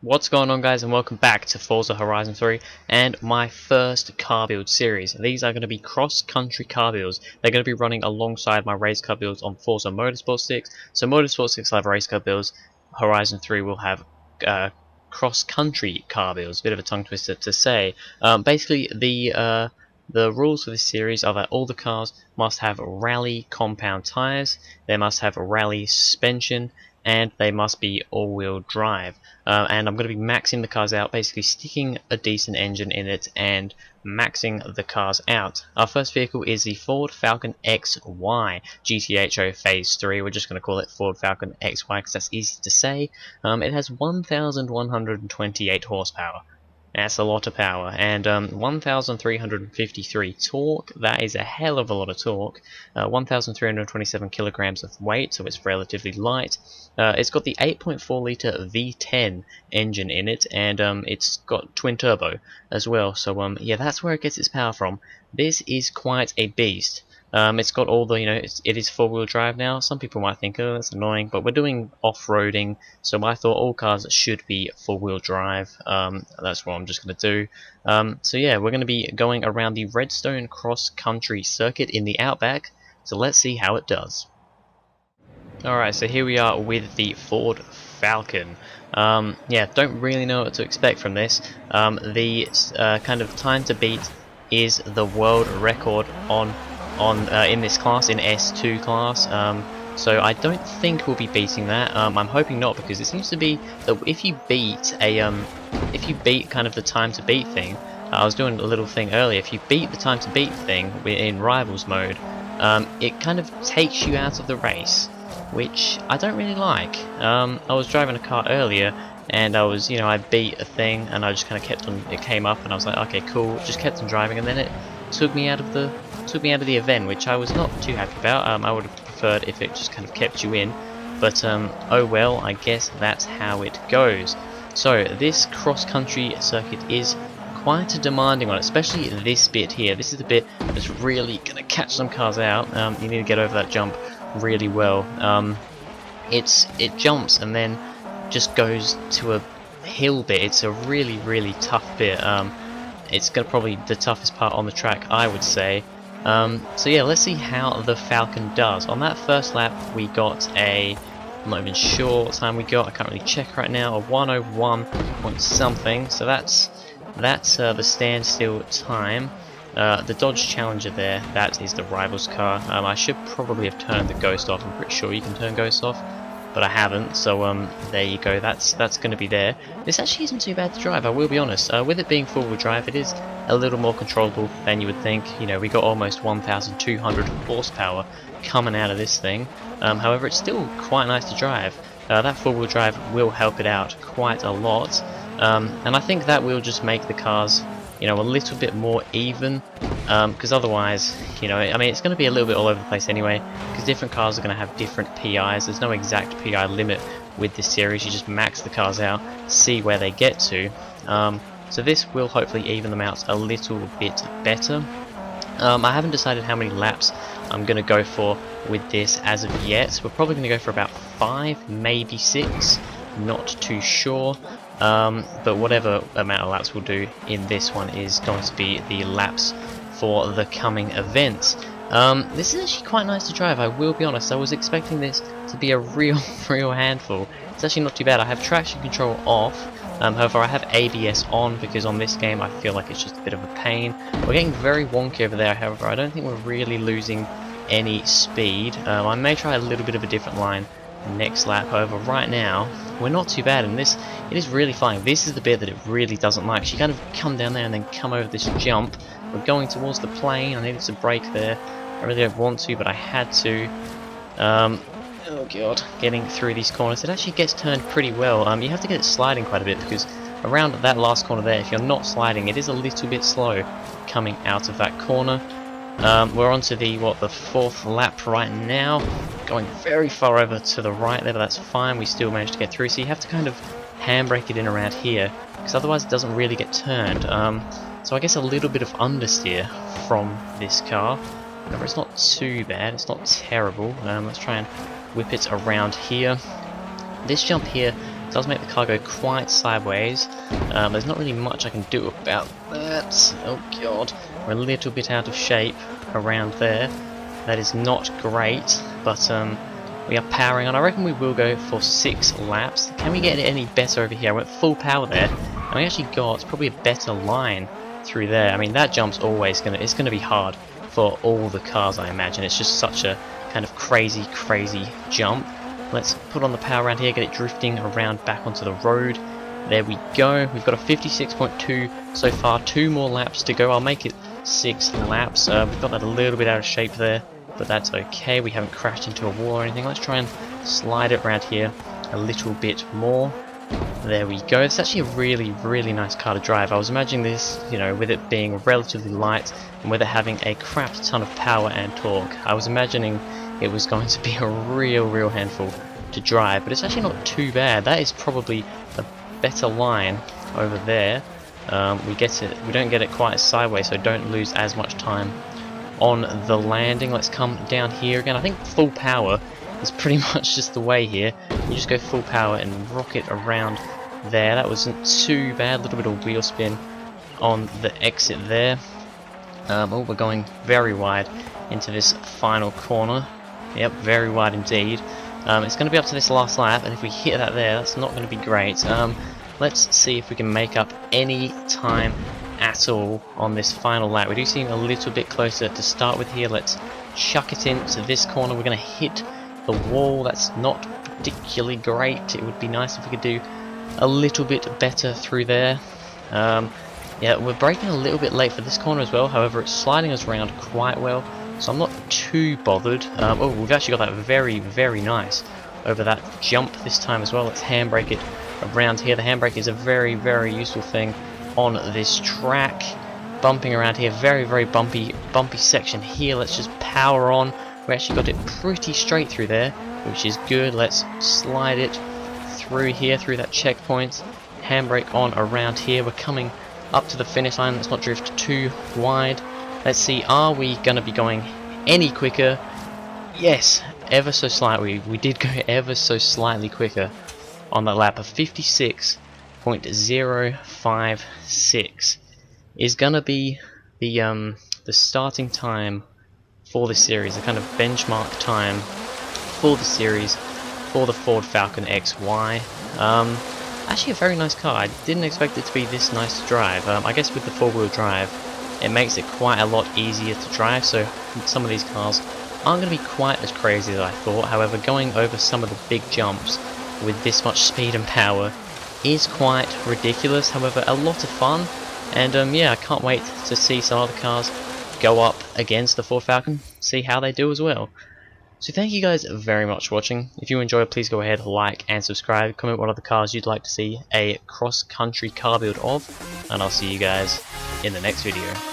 What's going on, guys, and welcome back to Forza Horizon 3 and my first car build series. These are going to be cross-country car builds. They're going to be running alongside my race car builds on Forza Motorsport 6. So Motorsport 6 will have race car builds, Horizon 3 will have cross-country car builds. Bit of a tongue twister to say. Basically, the rules for this series are that all the cars must have rally compound tyres, they must have rally suspension, and they must be all-wheel drive. And I'm going to be maxing the cars out, basically sticking a decent engine in it and maxing the cars out. Our first vehicle is the Ford Falcon XY GTHO Phase 3. We're just going to call it Ford Falcon XY because that's easy to say. It has 1,128 horsepower. That's a lot of power, and 1,353 torque. That is a hell of a lot of torque. 1,327 kilograms of weight, so it's relatively light. It's got the 8.4 litre V10 engine in it, and it's got twin turbo as well. So yeah, that's where it gets its power from. This is quite a beast. It's got all the, it is four-wheel drive now. Some people might think, oh, that's annoying, but we're doing off-roading, so I thought all cars should be four-wheel drive. That's what I'm just going to do. So yeah, we're going to be going around the Redstone cross-country circuit in the Outback, so let's see how it does. Alright, so here we are with the Ford Falcon. Yeah, don't really know what to expect from this. The kind of time to beat is the world record in this class, in S2 class, so I don't think we'll be beating that. I'm hoping not, because it seems to be that if you beat kind of the time to beat thing, I was doing a little thing earlier, if you beat the time to beat thing in rivals mode, it kind of takes you out of the race, which I don't really like. I was driving a car earlier, and I was, I beat a thing, and I just kind of kept on, it came up, and I was like, okay, cool, just kept on driving, and then it took me out of the event, which I was not too happy about. I would have preferred if it just kind of kept you in, but oh well, I guess that's how it goes. So this cross-country circuit is quite a demanding one, especially this bit here. This is the bit that's really going to catch some cars out. You need to get over that jump really well. It jumps and then just goes to a hill bit. It's a really tough bit. It's probably the toughest part on the track, I would say. So yeah, let's see how the Falcon does. On that first lap we got I'm not even sure what time we got, I can't really check right now, a 101 point something, so that's the standstill time. The Dodge Challenger there, that is the Rivals car. I should probably have turned the Ghost off. I'm pretty sure you can turn Ghost off, but I haven't, so there you go, that's going to be there. This actually isn't too bad to drive, I will be honest. With it being four-wheel drive, it is a little more controllable than you would think. We got almost 1,200 horsepower coming out of this thing. However, it's still quite nice to drive. That four-wheel drive will help it out quite a lot, and I think that will just make the cars a little bit more even, because otherwise, I mean, it's going to be a little bit all over the place anyway, because different cars are going to have different PIs. There's no exact PI limit with this series, you just max the cars out, see where they get to. So this will hopefully even them out a little bit better. I haven't decided how many laps I'm going to go for with this as of yet. We're probably going to go for about 5, maybe 6, not too sure. But whatever amount of laps we'll do in this one is going to be the laps for the coming events. This is actually quite nice to drive, I will be honest. I was expecting this to be a real handful. It's actually not too bad. I have traction control off, however I have ABS on, because on this game I feel like it's just a bit of a pain. We're getting very wonky over there, however I don't think we're really losing any speed. I may try a little bit of a different line next lap, however right now we're not too bad, and it is really flying. This is the bit that it really doesn't like. So you kind of come down there and then come over this jump. We're going towards the plane. I needed to brake there. I really don't want to, but I had to. Oh god, getting through these corners, it actually gets turned pretty well. You have to get it sliding quite a bit, because around that last corner there, if you're not sliding, it is a little bit slow coming out of that corner. We're on to the 4th lap right now, going very far over to the right there, but that's fine, we still managed to get through. So you have to kind of handbrake it in around here, because otherwise it doesn't really get turned. So I guess a little bit of understeer from this car. However, it's not too bad, it's not terrible. Let's try and whip it around here. This jump here does make the car go quite sideways. There's not really much I can do about that. Oh god, we're a little bit out of shape around there. That is not great, but we are powering on. I reckon we will go for 6 laps. Can we get it any better over here? I went full power there, and we actually got probably a better line through there. I mean, that jump's always it's gonna be hard for all the cars, I imagine. It's just such a kind of crazy jump. Let's put on the power around here, get it drifting around back onto the road. There we go. We've got a 56.2 so far. 2 more laps to go. I'll make it 6 laps. We've got that a little bit out of shape there, but that's okay. We haven't crashed into a wall or anything. Let's try and slide it around here a little bit more. There we go. It's actually a really nice car to drive. I was imagining this, you know, with it being relatively light and with it having a crap ton of power and torque. I was imagining it was going to be a real handful to drive, but it's actually not too bad. That is probably a better line over there. We don't get it quite sideways, so don't lose as much time on the landing. Let's come down here again. I think full power is pretty much just the way here. You just go full power and rock it around there. That wasn't too bad. A little bit of wheel spin on the exit there. Oh, we're going very wide into this final corner. Yep, very wide indeed. It's going to be up to this last lap, and if we hit that there, that's not going to be great. Let's see if we can make up any time at all on this final lap. We do seem a little bit closer to start with here. Let's chuck it into this corner. We're going to hit the wall. That's not particularly great. It would be nice if we could do a little bit better through there. Yeah, we're braking a little bit late for this corner as well. However, it's sliding us around quite well, so I'm not too bothered. Oh, we've actually got that very nice over that jump this time as well. Let's handbrake it around here. The handbrake is a very useful thing on this track. Bumping around here, very bumpy section here. Let's just power on. We actually got it pretty straight through there, which is good. Let's slide it through here, through that checkpoint. Handbrake on around here. We're coming up to the finish line. Let's not drift too wide. Let's see, are we going to be going any quicker? Yes, ever so slightly. We did go ever so slightly quicker on that lap. Of 56.056 is going to be the starting time for the series, the kind of benchmark time for the series for the Ford Falcon XY. Actually a very nice car. I didn't expect it to be this nice to drive. I guess with the 4-wheel drive it makes it quite a lot easier to drive, so some of these cars aren't going to be quite as crazy as I thought. However, going over some of the big jumps with this much speed and power is quite ridiculous. However, a lot of fun, and yeah, I can't wait to see some other cars go up against the Ford Falcon, see how they do as well. So thank you guys very much for watching. If you enjoyed, please go ahead, like and subscribe. Comment what other cars you'd like to see a cross-country car build of, and I'll see you guys in the next video.